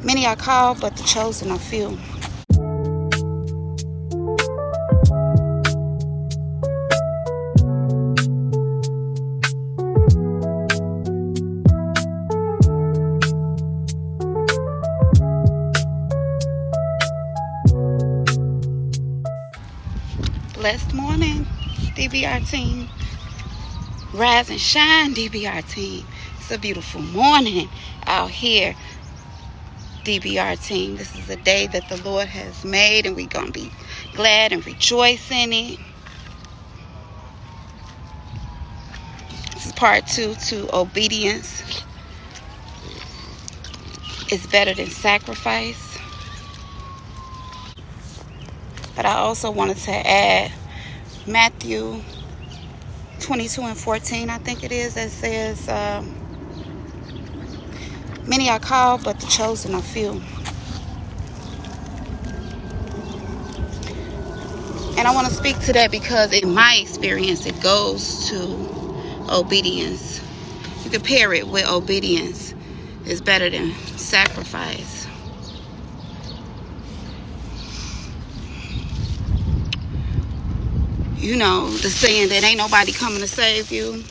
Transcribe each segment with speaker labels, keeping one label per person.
Speaker 1: Many are called, but the chosen are few. Blessed morning, DBR team. Rise and shine, DBR team. It's a beautiful morning out here, DBR team. This is a day that the Lord has made, and we're going to be glad and rejoice in it. This is part 2 to obedience is better than sacrifice. But I also wanted to add Matthew 22 and 14, I think it is, that says, many are called, but the chosen are few. And I want to speak to that because in my experience, it goes to obedience. You can pair it with obedience is better than sacrifice. You know, the saying that ain't nobody coming to save you.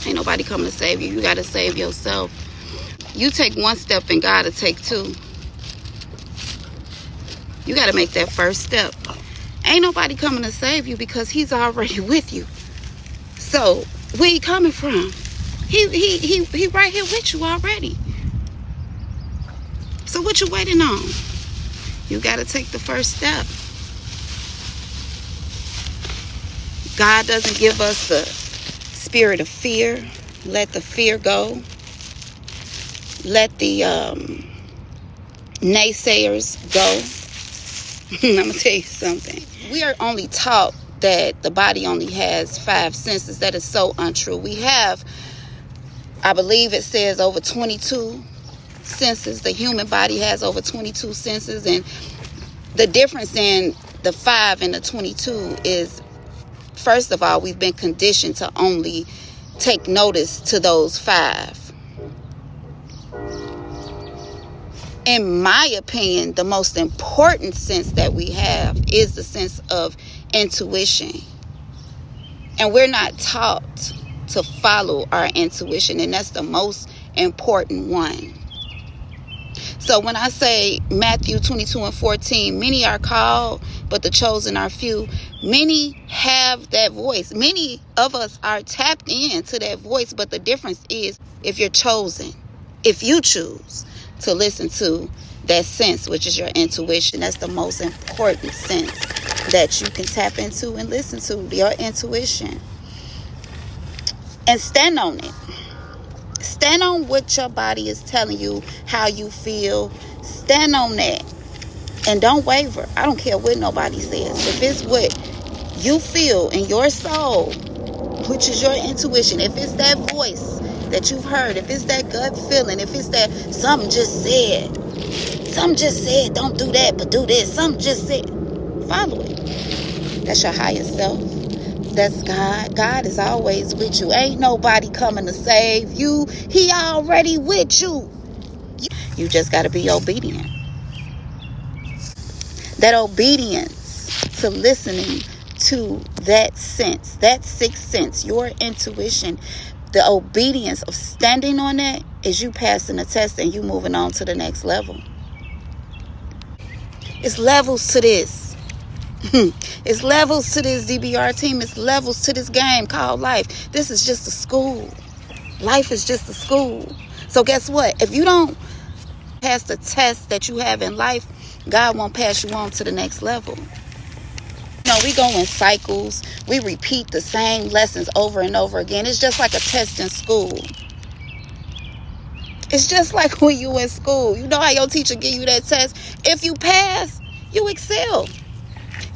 Speaker 1: Ain't nobody coming to save you. You got to save yourself. You take one step and God will take two. You got to make that first step. Ain't nobody coming to save you because he's already with you. So, where he coming from? He right here with you already. So what you waiting on? You got to take the first step. God doesn't give us the spirit of fear. Let the fear go. Let the naysayers go. I'm going to tell you something. We are only taught that the body only has 5 senses. That is so untrue. We have, I believe it says, over 22 senses. The human body has over 22 senses. And the difference in the 5 and the 22 is, first of all, we've been conditioned to only take notice to those 5. In my opinion, the most important sense that we have is the sense of intuition. And we're not taught to follow our intuition, and that's the most important one. So when I say Matthew 22 and 14, many are called, but the chosen are few. Many have that voice. Many of us are tapped into that voice, but the difference is if you're chosen, if you choose to listen to that sense, which is your intuition. That's the most important sense that you can tap into and listen to, your intuition. And stand on it. Stand on what your body is telling you, how you feel. Stand on that. And don't waver. I don't care what nobody says. If it's what you feel in your soul, which is your intuition, if it's that voice that you've heard, if it's that gut feeling, if it's that something just said, don't do that, but do this, something just said, follow it. That's your higher self. That's God. God is always with you. Ain't nobody coming to save you. He already with you. You just got to be obedient. That obedience to listening to that sense, that sixth sense, your intuition, the obedience of standing on that is you passing the test and you moving on to the next level. It's levels to this. It's levels to this, DBR team. It's levels to this game called life. This is just a school. Life is just a school. So guess what? If you don't pass the test that you have in life, God won't pass you on to the next level. You know, we go in cycles. We repeat the same lessons over and over again. It's just like a test in school. It's just like when you in school. You know how your teacher give you that test? If you pass, you excel.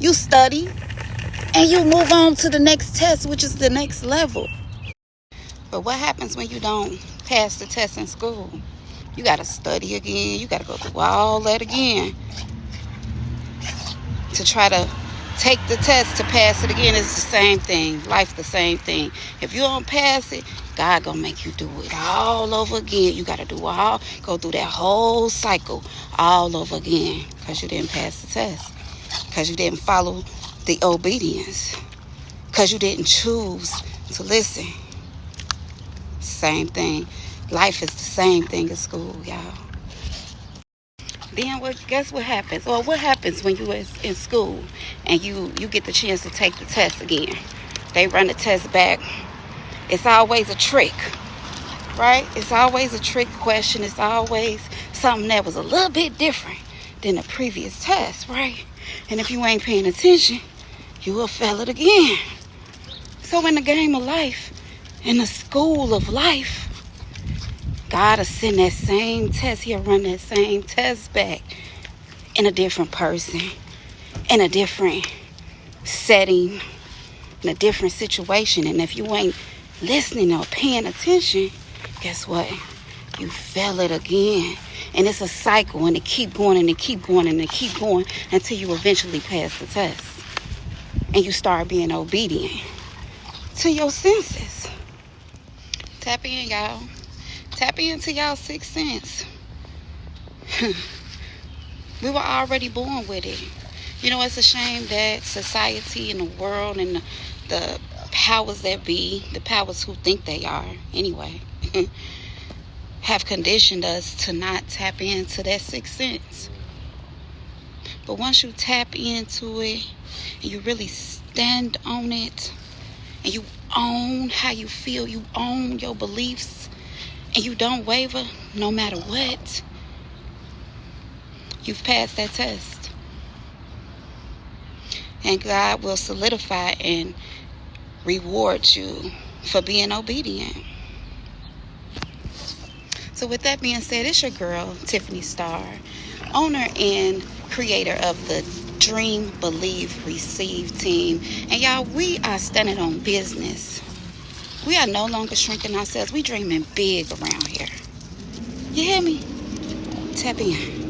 Speaker 1: You study, and you move on to the next test, which is the next level. But what happens when you don't pass the test in school? You got to study again. You got to go through all that again to try to take the test to pass it again. It's the same thing. Life the same thing. If you don't pass it, God gonna make you do it all over again. You gotta go through that whole cycle all over again because you didn't pass the test, because you didn't follow the obedience, because you didn't choose to listen. Same thing. Life is the same thing as school, y'all. Then guess what happens? Or what happens when you is in school and you get the chance to take the test again? They run the test back. It's always a trick, right? It's always a trick question. It's always something that was a little bit different than the previous test, right? And if you ain't paying attention, you will fail it again. So in the game of life, in the school of life, God will send that same test. He'll run that same test back in a different person, in a different setting, in a different situation. And if you ain't listening or paying attention, guess what? You fail it again. And it's a cycle, and it keep going and it keep going and it keep going until you eventually pass the test. And you start being obedient to your senses. Tap in, y'all. Tap into y'all sixth sense. We were already born with it. You know, it's a shame that society and the world and the powers that be, the powers who think they are, anyway, have conditioned us to not tap into that sixth sense. But once you tap into it and you really stand on it and you own how you feel, you own your beliefs, and you don't waver no matter what, you've passed that test. And God will solidify and reward you for being obedient. So with that being said, it's your girl, Tiffany Starr, owner and creator of the Dream, Believe, Receive team. And y'all, we are standing on business. We are no longer shrinking ourselves. We dreaming big around here. You hear me? Tap in.